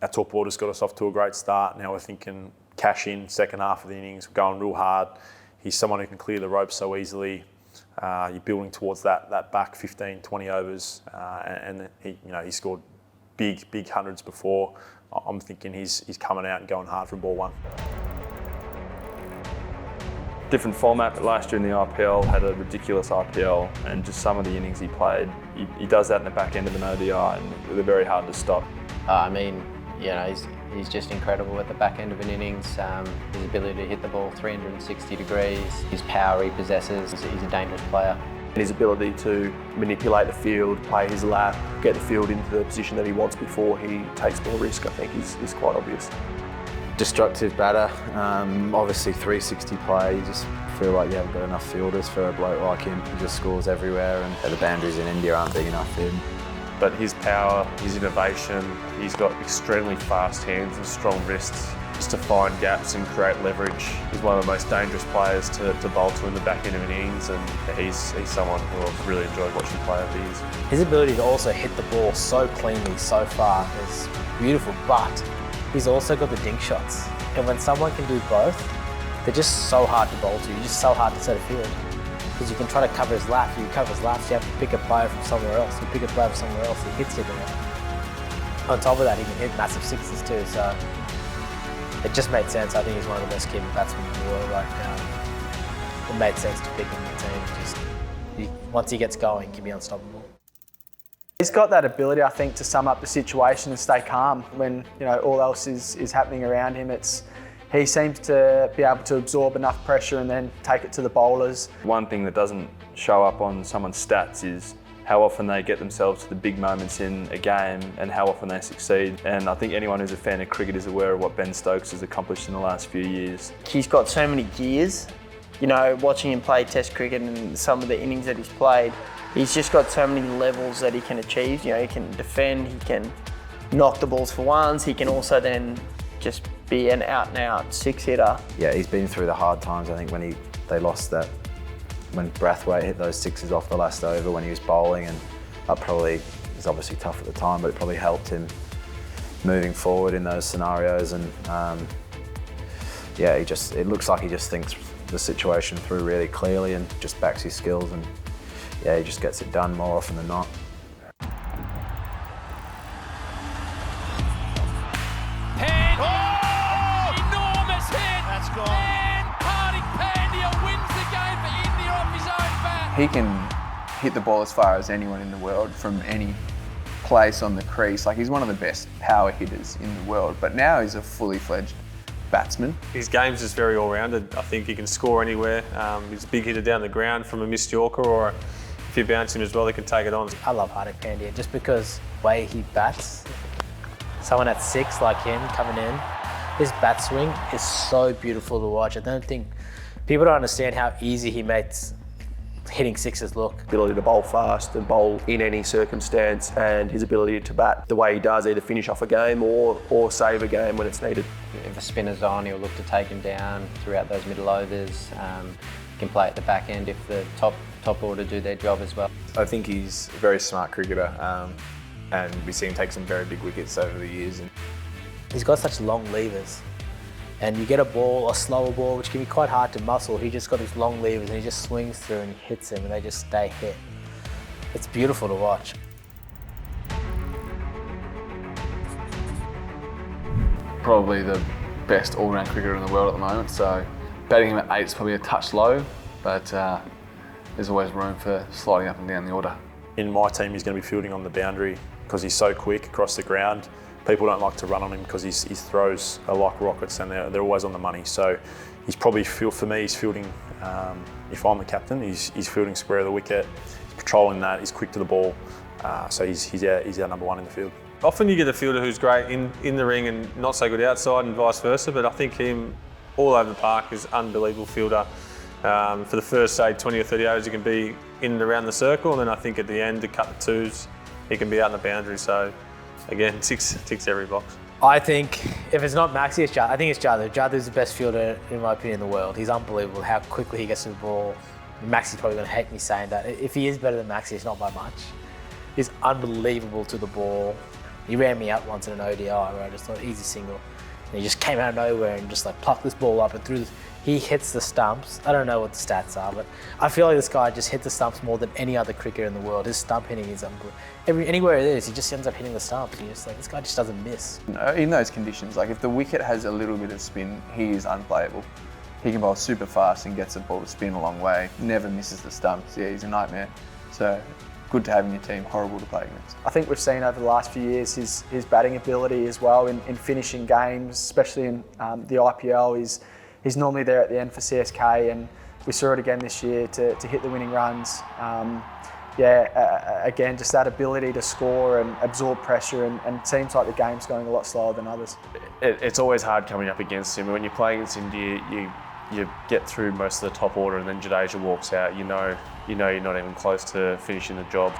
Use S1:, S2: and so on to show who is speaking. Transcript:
S1: our top order's got us off to a great start. Now we're thinking cash in second half of the innings, we're going real hard. He's someone who can clear the ropes so easily. You're building towards that back 15, 20 overs, and he scored big hundreds before. I'm thinking he's coming out and going hard from ball one.
S2: Different format. Last year in the IPL, had a ridiculous IPL, and just some of the innings he played, he does that in the back end of an ODI, and they're very hard to stop.
S3: He's just incredible at the back end of an innings. His ability to hit the ball 360 degrees, his power he possesses. He's a dangerous player.
S4: His ability to manipulate the field, play his lap, get the field into the position that he wants before he takes more risk, I think is quite obvious.
S5: Destructive batter, obviously 360 play. You just feel like you haven't got enough fielders for a bloke like him. He just scores everywhere, and the boundaries in India aren't big enough for him.
S6: But his power, his innovation, he's got extremely fast hands and strong wrists just to find gaps and create leverage. He's one of the most dangerous players to bowl to in the back end of an innings, and he's someone who I've really enjoyed watching play over the years.
S7: His ability to also hit the ball so cleanly, so far is beautiful, but he's also got the dink shots. And when someone can do both, they're just so hard to bowl to. You're just so hard to set a field. Because you can try to cover his lap. You cover his laps, you have to pick a player from somewhere else. You pick a player from somewhere else, he hits you there. On top of that, he can hit massive sixes too, so it just made sense. I think he's one of the best keeper batsmen in the world right now. It made sense to pick him in the team. Once he gets going, he can be unstoppable.
S8: He's got that ability, I think, to sum up the situation and stay calm when all else is happening around him. He seems to be able to absorb enough pressure and then take it to the bowlers.
S2: One thing that doesn't show up on someone's stats is how often they get themselves to the big moments in a game and how often they succeed. And I think anyone who's a fan of cricket is aware of what Ben Stokes has accomplished in the last few years.
S9: He's got so many gears. Watching him play Test cricket and some of the innings that he's played, he's just got so many levels that he can achieve. He can defend, he can knock the balls for ones, he can also then just be an out-and-out six-hitter.
S5: Yeah, he's been through the hard times. I think when they lost that, when Brathwaite hit those sixes off the last over when he was bowling, and that probably was obviously tough at the time, but it probably helped him moving forward in those scenarios. And it looks like he just thinks the situation through really clearly and just backs his skills, and he just gets it done more often than not.
S10: He can hit the ball as far as anyone in the world from any place on the crease. He's one of the best power hitters in the world, but now he's a fully fledged batsman.
S6: His game's just very all-rounded. I think he can score anywhere. He's a big hitter down the ground from a missed Yorker, or if you bounce him as well, he can take it on.
S7: I love Hardik Pandya just because the way he bats, someone at 6 like him coming in, his bat swing is so beautiful to watch. I don't think people don't understand how easy he makes hitting sixes look.
S4: Ability to bowl fast and bowl in any circumstance, and his ability to bat the way he does, either finish off a game or save a game when it's needed.
S3: If a spinner's on, he'll look to take him down throughout those middle overs. He can play at the back end if the top order do their job as well.
S11: I think he's a very smart cricketer, and we see him take some very big wickets over the years.
S7: He's got such long levers. And you get a slower ball, which can be quite hard to muscle. He just got his long levers and he just swings through and hits them, and they just stay hit. It's beautiful to watch.
S10: Probably the best all-round cricketer in the world at the moment, so batting him at 8 is probably a touch low, but there's always room for sliding up and down the order.
S1: In my team, he's going to be fielding on the boundary because he's so quick across the ground. People don't like to run on him because his throws are like rockets and they're always on the money. So he's probably, for me, he's fielding, if I'm the captain, he's fielding square of the wicket, he's patrolling that, he's quick to the ball. So he's our number one in the field.
S6: Often you get a fielder who's great in the ring and not so good outside, and vice versa, but I think him all over the park is an unbelievable fielder. For the first, say, 20 or 30 overs, he can be in and around the circle, and then I think at the end, to cut the twos, he can be out in the boundary. So again, ticks every box.
S7: I think if it's not Maxi, it's Jadhav. I think it's Jadhav. Jadhav's the best fielder, in my opinion, in the world. He's unbelievable how quickly he gets to the ball. Maxi's probably going to hate me saying that. If he is better than Maxi, it's not by much. He's unbelievable to the ball. He ran me out once in an ODI where I just thought, easy single. And he just came out of nowhere and just like plucked this ball up and threw this. He hits the stumps. I don't know what the stats are, but I feel like this guy just hit the stumps more than any other cricketer in the world. His stump hitting is unbelievable. Anywhere it is, he just ends up hitting the stumps. You're just like, this guy just doesn't miss.
S10: In those conditions, like if the wicket has a little bit of spin, he is unplayable. He can bowl super fast and gets the ball to spin a long way. Never misses the stumps. Yeah, he's a nightmare. So good to have in your team, horrible to play against.
S8: I think we've seen over the last few years his batting ability as well in finishing games, especially in the IPL. He's normally there at the end for CSK, and we saw it again this year to hit the winning runs. Again, just that ability to score and absorb pressure, and it seems like the game's going a lot slower than others.
S4: It's always hard coming up against him. When you play against India, you get through most of the top order, and then Jadeja walks out. You know you're not even close to finishing the job.